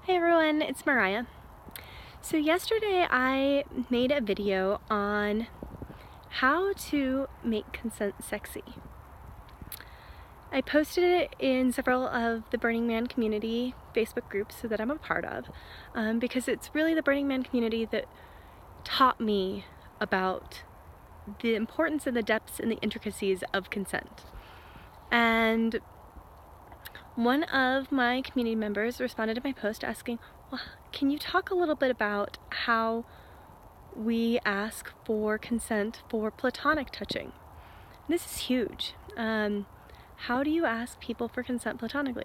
Hey everyone, it's Mariah. So yesterday I made a video on how to make consent sexy. I posted it in several of the Burning Man community Facebook groups so that I'm a part of, because it's really the Burning Man community that taught me about the importance and the depths and the intricacies of consent. And one of my community members responded to my post asking, well, can you talk a little bit about how we ask for consent for platonic touching? This is huge. How do you ask people for consent platonically?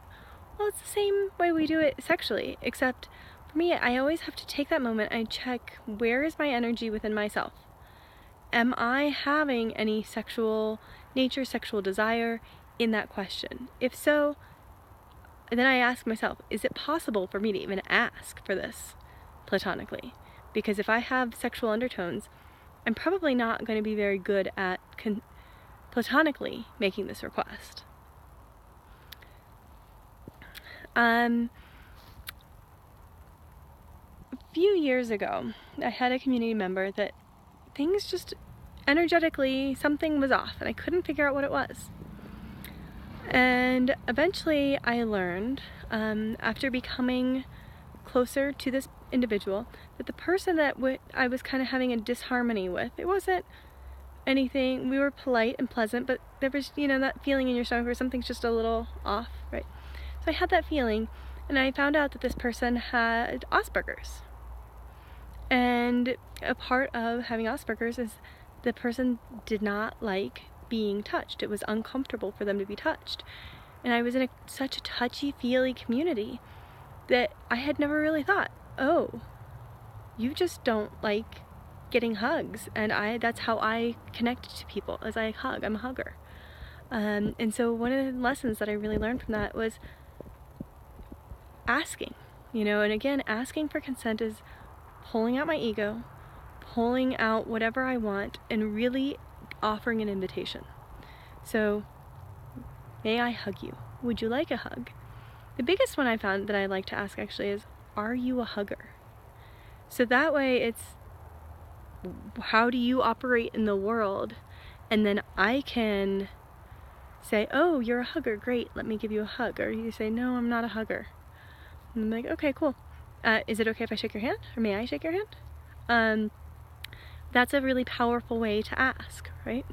Well, it's the same way we do it sexually, except for me, I always have to take that moment and check, where is my energy within myself? Am I having any sexual nature, sexual desire in that question? If so, then I ask myself, is it possible for me to even ask for this platonically? Because if I have sexual undertones, I'm probably not going to be very good at platonically making this request. A few years ago, I had a community member that things just energetically, something was off and I couldn't figure out what it was. And eventually I learned, after becoming closer to this individual, that the person that I was kind of having a disharmony with, it wasn't anything, we were polite and pleasant, but there was, that feeling in your stomach where something's just a little off, right? So I had that feeling, and I found out that this person had Asperger's. And a part of having Asperger's is the person did not like being touched. It was uncomfortable for them to be touched. And I was in such a touchy-feely community that I had never really thought, oh, you just don't like getting hugs, and that's how I connect to people, as I hug. I'm a hugger. And so one of the lessons that I really learned from that was asking, and again, asking for consent is pulling out my ego, pulling out whatever I want, and really offering an invitation. So, may I hug you? Would you like a hug? The biggest one I found that I like to ask actually is, are you a hugger? So that way it's, how do you operate in the world? And then I can say, oh, you're a hugger, great, let me give you a hug. Or you say, no, I'm not a hugger. And I'm like, okay, cool. Is it okay if I shake your hand? Or may I shake your hand? That's a really powerful way to ask, right?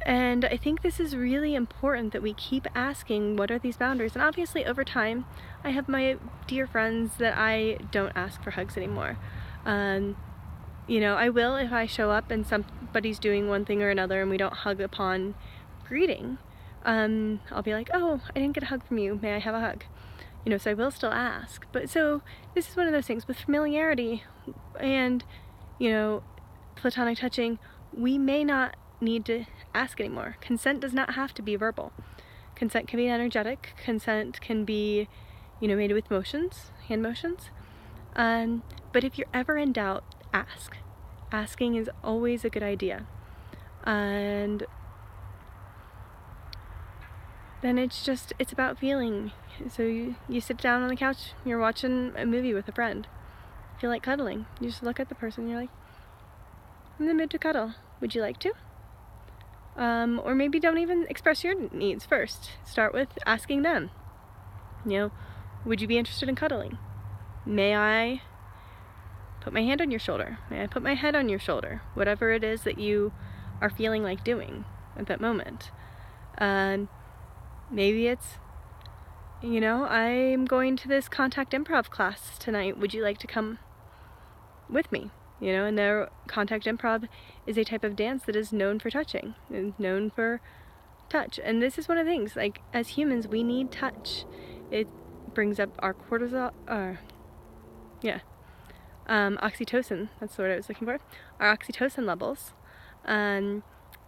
And I think this is really important that we keep asking, what are these boundaries? And obviously over time, I have my dear friends that I don't ask for hugs anymore. I will if I show up and somebody's doing one thing or another and we don't hug upon greeting. I'll be like, oh, I didn't get a hug from you, may I have a hug? So I will still ask. But so this is one of those things with familiarity and, platonic touching, we may not need to ask anymore. Consent does not have to be verbal. Consent can be energetic. Consent can be, made with motions, hand motions. But if you're ever in doubt, ask. Asking is always a good idea. And then it's about feeling. So you sit down on the couch, you're watching a movie with a friend. Feel like cuddling. You just look at the person and you're like, I'm in the mood to cuddle. Would you like to? Or maybe don't even express your needs first. Start with asking them. Would you be interested in cuddling? May I put my hand on your shoulder? May I put my head on your shoulder? Whatever it is that you are feeling like doing at that moment. Maybe it's, I'm going to this contact improv class tonight. Would you like to come with me? And their contact improv is a type of dance that is known for touching, and known for touch. And this is one of the things, like, as humans, we need touch. It brings up our cortisol, oxytocin, that's the word I was looking for, our oxytocin levels.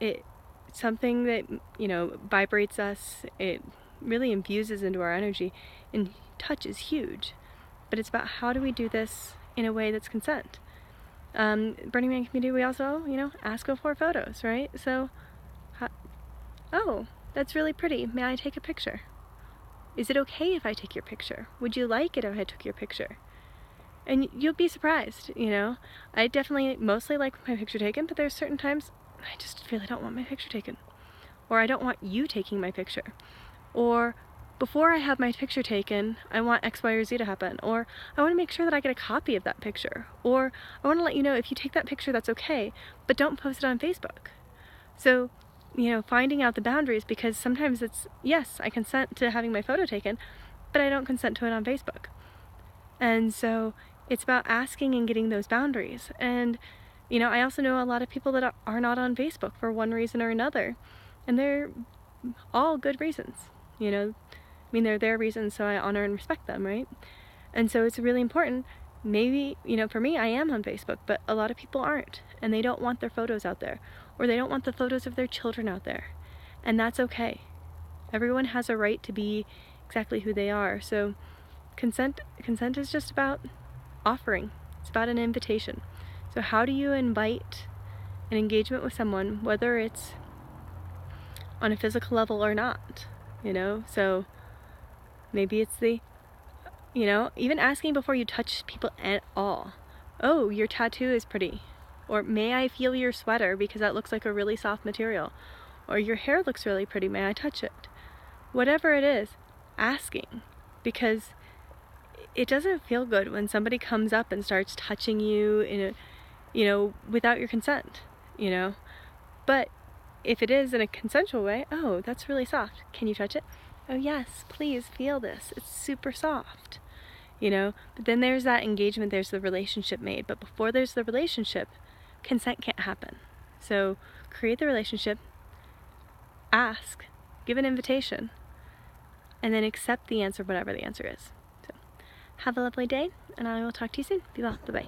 It's something that, vibrates us, it really infuses into our energy, and touch is huge. But it's about how do we do this in a way that's consent. Burning Man community, we also, ask for photos, right? So, oh, that's really pretty. May I take a picture? Is it okay if I take your picture? Would you like it if I took your picture? And you'll be surprised, you know? I definitely mostly like my picture taken, but there's certain times I just really don't want my picture taken. Or I don't want you taking my picture. Or before I have my picture taken, I want X, Y, or Z to happen. Or I want to make sure that I get a copy of that picture. Or I want to let you know if you take that picture, that's okay, but don't post it on Facebook. So, you know, finding out the boundaries, because sometimes it's, yes, I consent to having my photo taken, but I don't consent to it on Facebook. And so it's about asking and getting those boundaries. And, you know, I also know a lot of people that are not on Facebook for one reason or another. And they're all good reasons, you know. I mean, they're their reasons, so I honor and respect them, right? And so it's really important. Maybe, you know, for me, I am on Facebook, but a lot of people aren't. And they don't want their photos out there. Or they don't want the photos of their children out there. And that's okay. Everyone has a right to be exactly who they are. So consent is just about offering. It's about an invitation. So how do you invite an engagement with someone, whether it's on a physical level or not, you know? So maybe it's you know, even asking before you touch people at all. Oh, your tattoo is pretty. Or may I feel your sweater because that looks like a really soft material. Or your hair looks really pretty, may I touch it? Whatever it is, asking. Because it doesn't feel good when somebody comes up and starts touching you in a, you know, without your consent, you know? But if it is in a consensual way, oh, that's really soft. Can you touch it? Oh yes, please feel this. It's super soft, you know? But then there's that engagement, there's the relationship made. But before there's the relationship, consent can't happen. So create the relationship, ask, give an invitation, and then accept the answer, whatever the answer is. So have a lovely day, and I will talk to you soon. Be well. Bye-bye.